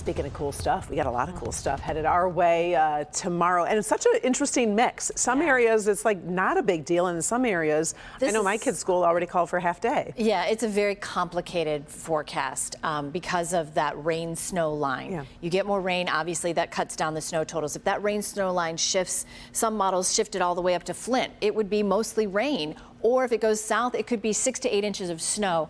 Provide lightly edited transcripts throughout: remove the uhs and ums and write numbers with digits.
Speaking of cool stuff, we got a lot of cool stuff headed our way tomorrow. And it's such an interesting mix. Some areas it's like not a big deal, and in some areas, I know my kids' school already called for a half day. Yeah, it's a very complicated forecast because of that rain-snow line. Yeah. You get more rain, obviously that cuts down the snow totals. If that rain-snow line shifts, some models shifted all the way up to Flint, it would be mostly rain. Or if it goes south, it could be 6 to 8 inches of snow.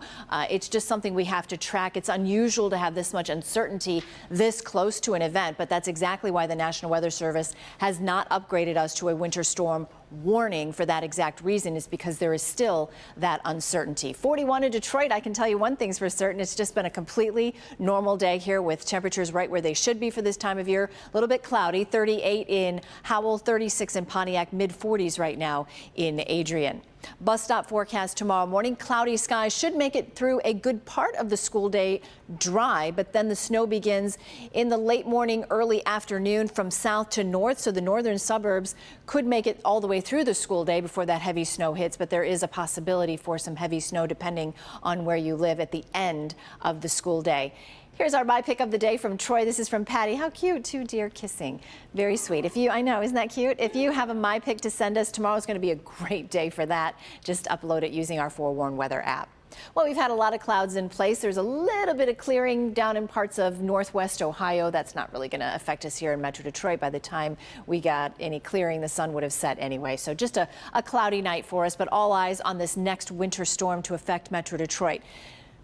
It's just something we have to track. It's unusual to have this much uncertainty this close to an event, but that's exactly why the National Weather Service has not upgraded us to a winter storm warning for that exact reason, is because there is still that uncertainty. 41 in Detroit, I can tell you one thing's for certain. It's just been a completely normal day here with temperatures right where they should be for this time of year. A little bit cloudy, 38 in Howell, 36 in Pontiac, mid-40s right now in Adrian. Bus stop forecast tomorrow morning. Cloudy skies should make it through a good part of the school day dry, but then the snow begins in the late morning, early afternoon from south to north. So the northern suburbs could make it all the way through the school day before that heavy snow hits, but there is a possibility for some heavy snow depending on where you live at the end of the school day. Here's our My Pick of the Day from Troy. This is from Patty. How cute, two deer kissing. Very sweet. I know, isn't that cute? If you have a My Pick to send us, tomorrow's going to be a great day for that. Just upload it using our Forewarn Weather app. Well, we've had a lot of clouds in place. There's a little bit of clearing down in parts of northwest Ohio. That's not really going to affect us here in Metro Detroit. By the time we got any clearing, the sun would have set anyway. So just a cloudy night for us, but all eyes on this next winter storm to affect Metro Detroit.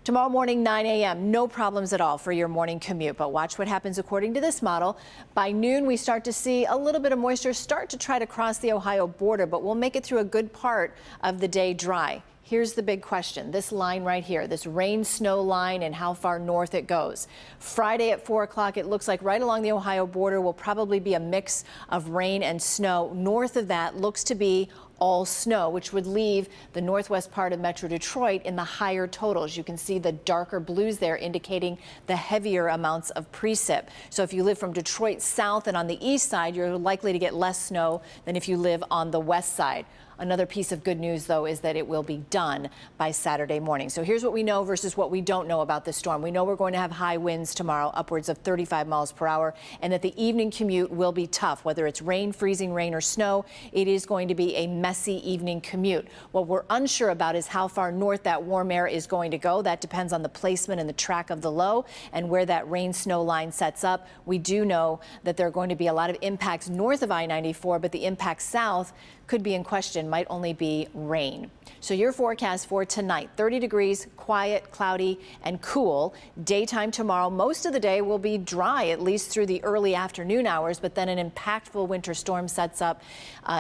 Tomorrow morning, 9 a.m., no problems at all for your morning commute. But watch what happens according to this model. By noon, we start to see a little bit of moisture start to try to cross the Ohio border, but we'll make it through a good part of the day dry. Here's the big question. This line right here, this rain-snow line and how far north it goes. Friday at 4 o'clock, it looks like right along the Ohio border will probably be a mix of rain and snow. North of that looks to be all snow, which would leave the northwest part of Metro Detroit in the higher totals. You can see the darker blues there indicating the heavier amounts of precip. So if you live from Detroit south and on the east side, you're likely to get less snow than if you live on the west side. Another piece of good news, though, is that it will be done by Saturday morning. So here's what we know versus what we don't know about this storm. We know we're going to have high winds tomorrow, upwards of 35 miles per hour, and that the evening commute will be tough. Whether it's rain, freezing rain, or snow, it is going to be a messy evening commute. What we're unsure about is how far north that warm air is going to go. That depends on the placement and the track of the low and where that rain-snow line sets up. We do know that there are going to be a lot of impacts north of I-94, but the impact south could be in question, might only be rain. So your forecast for tonight, 30 degrees, quiet, cloudy, and cool. Daytime tomorrow, most of the day will be dry, at least through the early afternoon hours, but then an impactful winter storm sets up.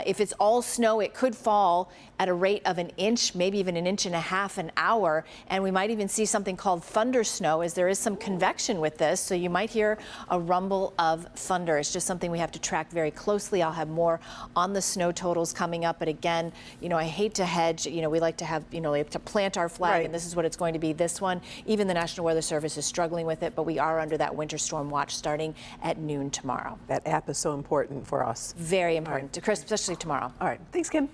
If it's all snow, it could fall at a rate of an inch, maybe even an inch and a half an hour, and we might even see something called thunder snow, as there is some convection with this, so you might hear a rumble of thunder. It's just something we have to track very closely. I'll have more on the snow totals coming up, but again, I hate to hedge. We like to have, we have to plant our flag, right, and this is what it's going to be, this one. Even the National Weather Service is struggling with it, but we are under that winter storm watch starting at noon tomorrow. That app is so important for us. Very important, right, Chris, especially tomorrow. All right, thanks, Kim.